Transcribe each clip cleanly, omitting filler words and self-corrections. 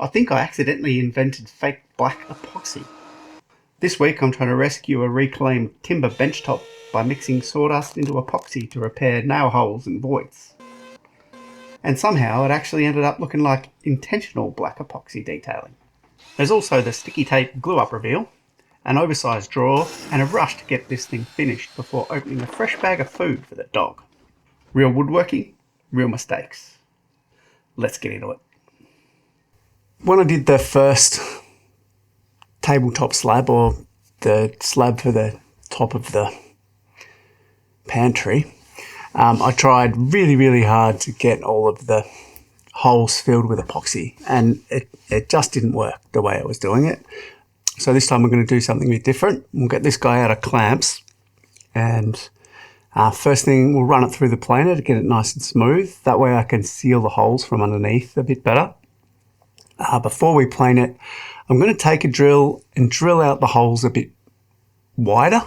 I think I accidentally invented fake black epoxy. This week I'm trying to rescue a reclaimed timber benchtop by mixing sawdust into epoxy to repair nail holes and voids. And somehow it actually ended up looking like intentional black epoxy detailing. There's also the sticky tape glue up reveal, an oversized drawer, and a rush to get this thing finished before opening a fresh bag of food for the dog. Real woodworking, real mistakes. Let's get into it. When I did the first tabletop slab, or the slab for the top of the pantry, I tried really hard to get all of the holes filled with epoxy, and it just didn't work the way I was doing it. So this time we're going to do something a bit different. We'll get this guy out of clamps, and first thing we'll run it through the planer to get it nice and smooth. That way I can seal the holes from underneath a bit better. Before we plane it, I'm going to take a drill and drill out the holes a bit wider.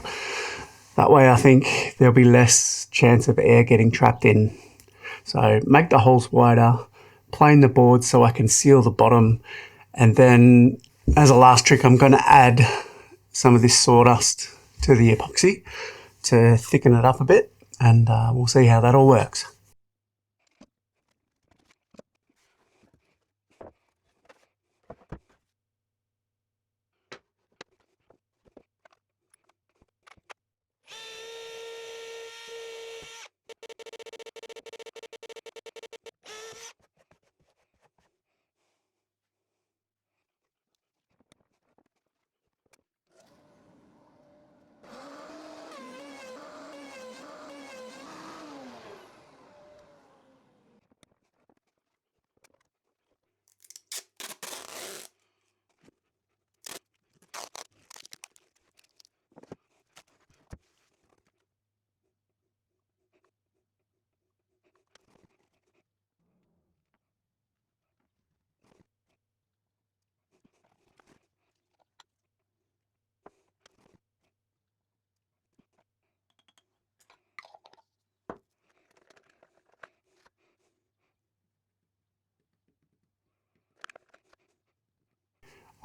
That way I think there'll be less chance of air getting trapped in. So make the holes wider, plane the board so I can seal the bottom, and then as a last trick I'm going to add some of this sawdust to the epoxy to thicken it up a bit, and we'll see how that all works.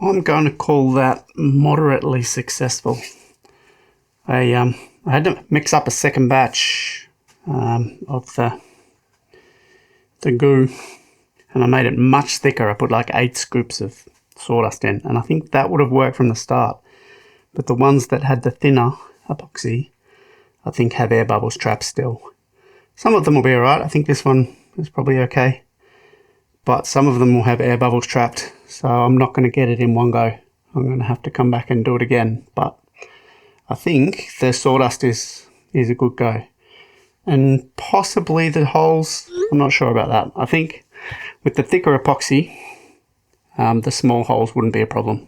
I'm going to call that moderately successful. I had to mix up a second batch of the goo, and I made it much thicker. I put like 8 scoops of sawdust in, and I think that would have worked from the start. But the ones that had the thinner epoxy, I think have air bubbles trapped still. Some of them will be alright. I think this one is probably okay. But some of them will have air bubbles trapped, so I'm not going to get it in one go. I'm going to have to come back and do it again. But I think the sawdust is a good go. And possibly the holes, I'm not sure about that. I think with the thicker epoxy, the small holes wouldn't be a problem,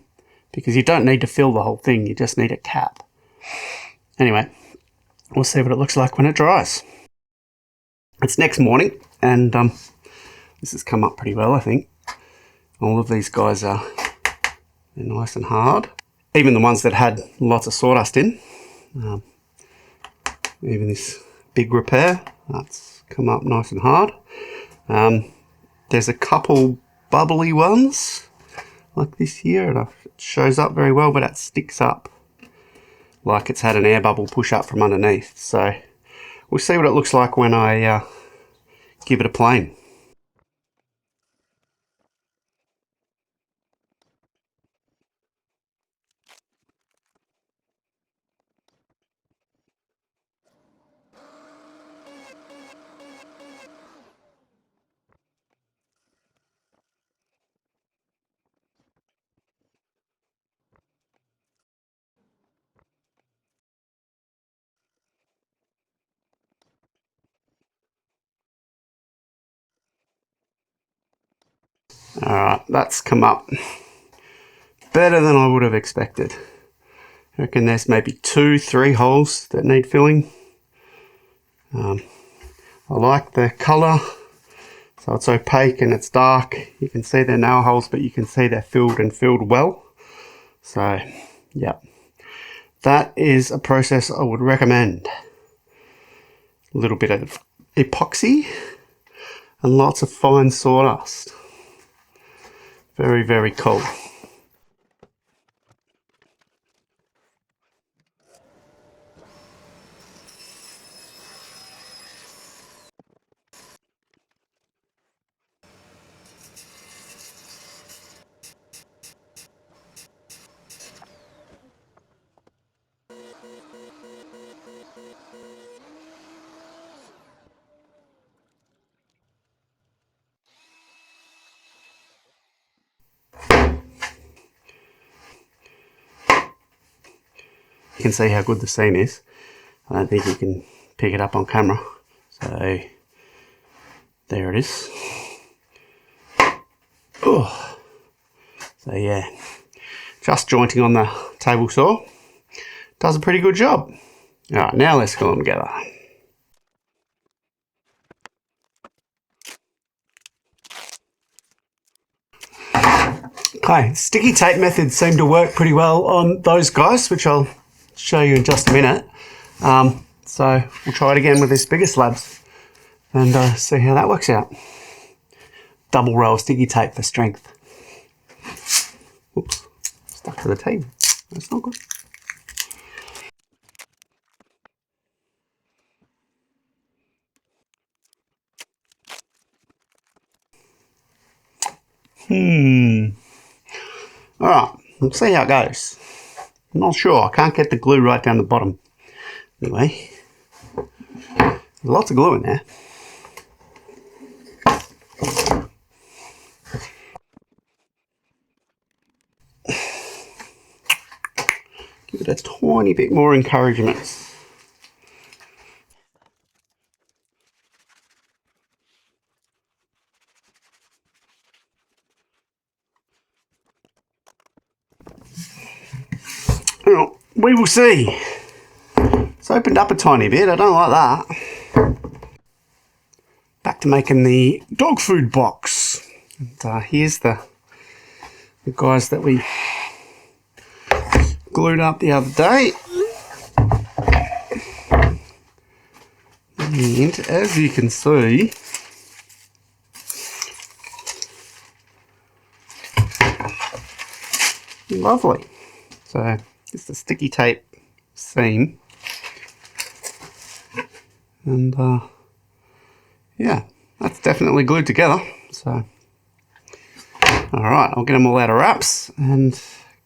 because you don't need to fill the whole thing, you just need a cap. Anyway, we'll see what it looks like when it dries. It's next morning, and this has come up pretty well, I think. All of these guys they're nice and hard. Even the ones that had lots of sawdust in. Even this big repair, that's come up nice and hard. There's a couple bubbly ones, like this here, and it shows up very well, but it sticks up like it's had an air bubble push up from underneath. So we'll see what it looks like when I give it a plane. Alright, that's come up better than I would have expected. I reckon there's maybe 2-3 holes that need filling. I like the colour, so it's opaque and it's dark. You can see they're nail holes, but you can see they're filled and filled well. So, yeah, that is a process I would recommend. A little bit of epoxy and lots of fine sawdust. Very, very cool. You can see how good the seam is. I don't think you can pick it up on camera. So there it is. Oh. So yeah, just jointing on the table saw does a pretty good job. Alright, now let's glue them together. Okay, sticky tape methods seem to work pretty well on those guys, which I'll show you in just a minute. So we'll try it again with this bigger slabs and see how that works out. Double row of sticky tape for strength. Oops, stuck to the table. That's not good. Alright, we'll see how it goes. I'm not sure, I can't get the glue right down the bottom. Anyway, there's lots of glue in there. Give it a tiny bit more encouragement. Well, we will see. It's opened up a tiny bit, I don't like that. Back to making the dog food box. And here's the guys that we glued up the other day. And as you can see, lovely. So it's the sticky tape seam. And yeah, that's definitely glued together. So alright, I'll get them all out of wraps and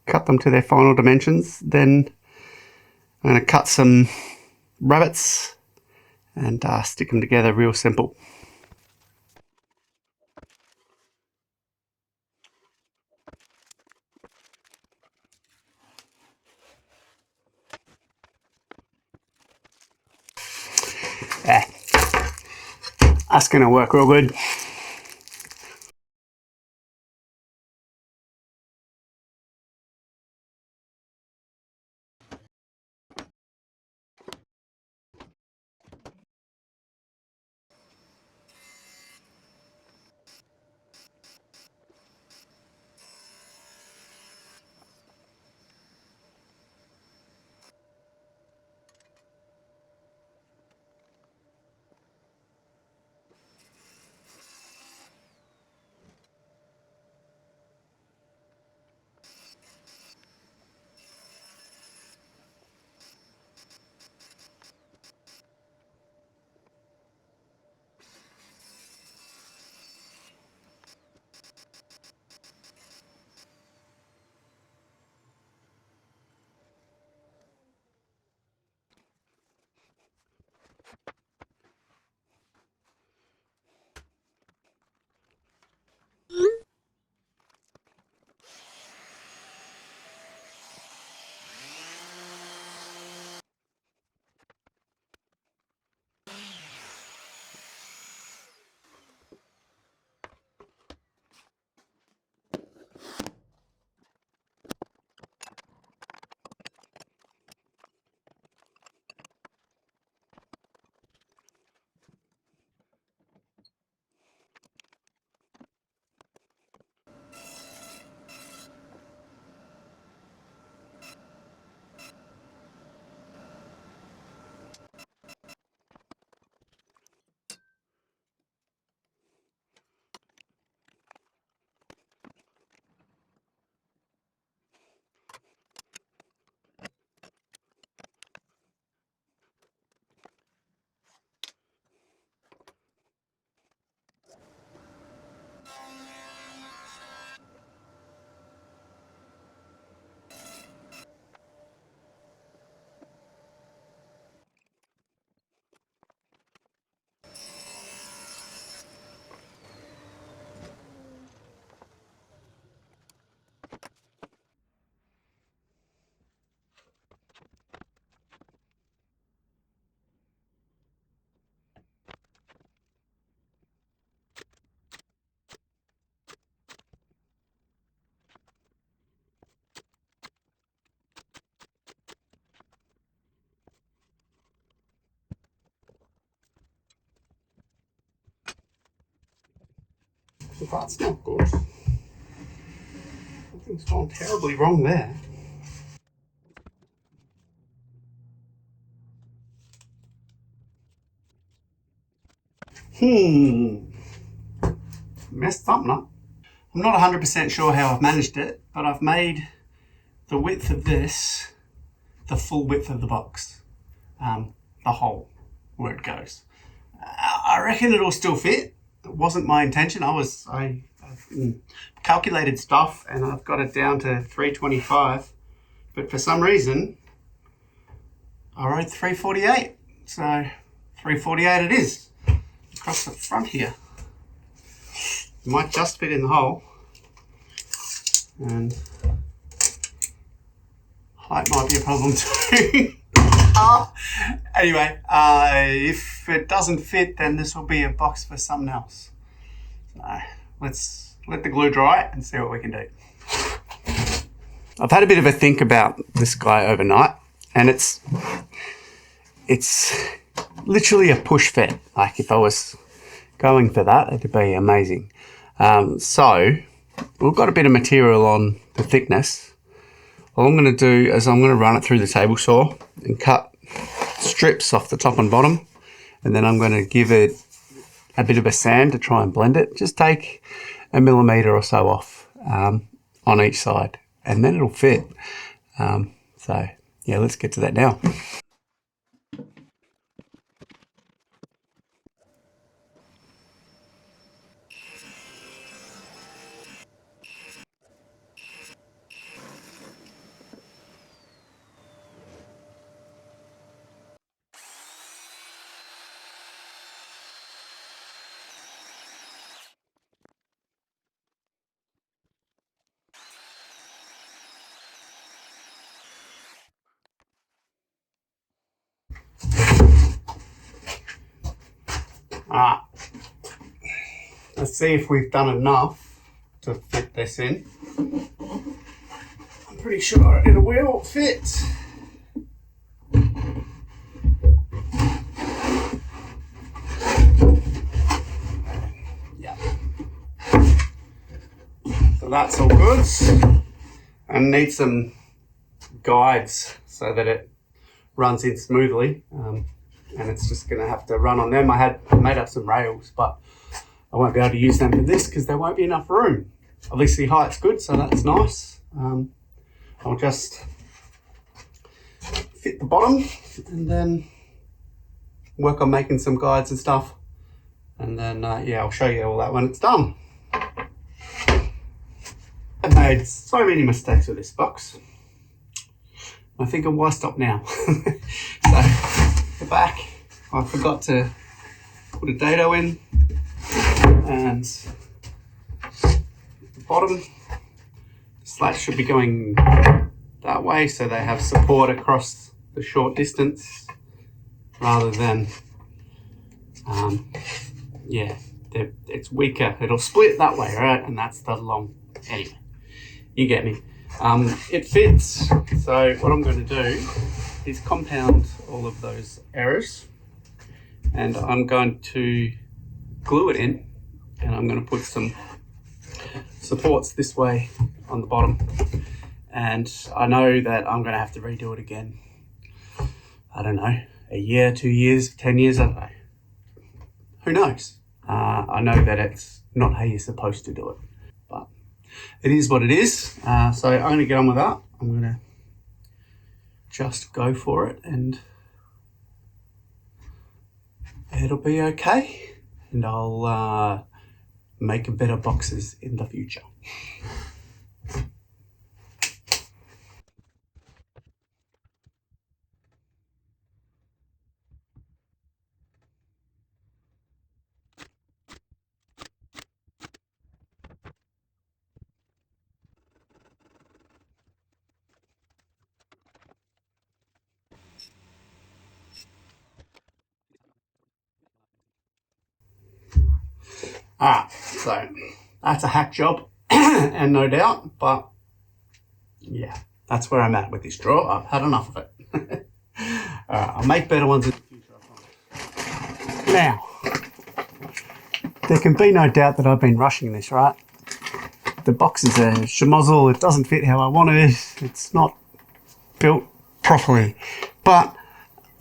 cut them to their final dimensions. Then I'm going to cut some rabbets and stick them together real simple. Yeah, that's going to work real good. That's not good. Something's gone terribly wrong there. Messed something up. I'm not 100% sure how I've managed it, but I've made the width of this the full width of the box, the hole where it goes. I reckon it'll still fit. It wasn't my intention. I calculated stuff and I've got it down to 325, but for some reason I wrote 348, so 348 it is. Across the front here, it might just fit in the hole, and height might be a problem too. Anyway, if it doesn't fit, then this will be a box for something else. So let's let the glue dry and see what we can do. I've had a bit of a think about this guy overnight, and it's literally a push fit. Like if I was going for that, it'd be amazing. So we've got a bit of material on the thickness. All I'm going to do is I'm going to run it through the table saw and cut strips off the top and bottom, and then I'm going to give it a bit of a sand to try and blend it. Just take a millimetre or so off on each side, and then it'll fit. So yeah, let's get to that now. Let's see if we've done enough to fit this in. I'm pretty sure it will fit. Yeah. So that's all good. I need some guides so that it runs in smoothly, and it's just going to have to run on them. I made up some rails, but I won't be able to use them for this because there won't be enough room. Obviously height's good, so that's nice. I'll just fit the bottom and then work on making some guides and stuff. And then, yeah, I'll show you all that when it's done. I've made so many mistakes with this box. I think why stop now? So, the back, I forgot to put a dado in. And the bottom, the slats should be going that way so they have support across the short distance rather than, yeah, it's weaker. It'll split that way, right? And that's the long, anyway, you get me. It fits, so what I'm going to do is compound all of those errors, and I'm going to glue it in. And I'm going to put some supports this way on the bottom. And I know that I'm going to have to redo it again. I don't know, a year, 2 years, 10 years, I don't know. Who knows? I know that it's not how you're supposed to do it. But it is what it is. So I'm going to get on with that. I'm going to just go for it and it'll be okay. And I'll make better boxes in the future. So that's a hack job, and no doubt, but yeah, that's where I'm at with this drawer. I've had enough of it. I'll make better ones in the future, I promise. Now, There can be no doubt that I've been rushing this, right? The box is a schmozzle, it doesn't fit how I want it, it's not built properly. But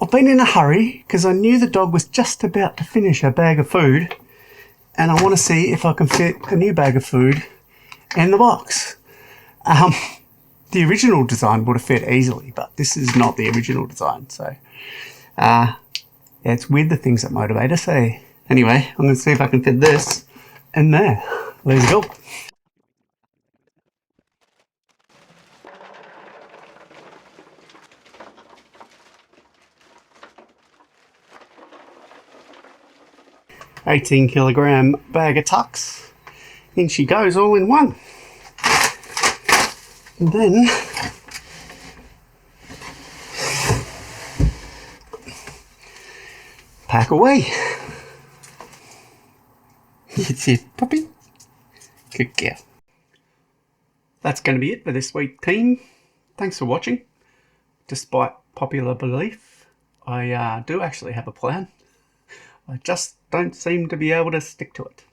I've been in a hurry because I knew the dog was just about to finish her bag of food, and I want to see if I can fit a new bag of food in the box. The original design would have fit easily, but this is not the original design, so yeah, it's weird the things that motivate us, eh? Anyway, I'm going to see if I can fit this in there. Let's go. "18-kilogram bag of tucks. In she goes all in one. And then pack away. It's it, puppy. Good girl. That's going to be it for this week, team. Thanks for watching. Despite popular belief, I do actually have a plan. I just don't seem to be able to stick to it.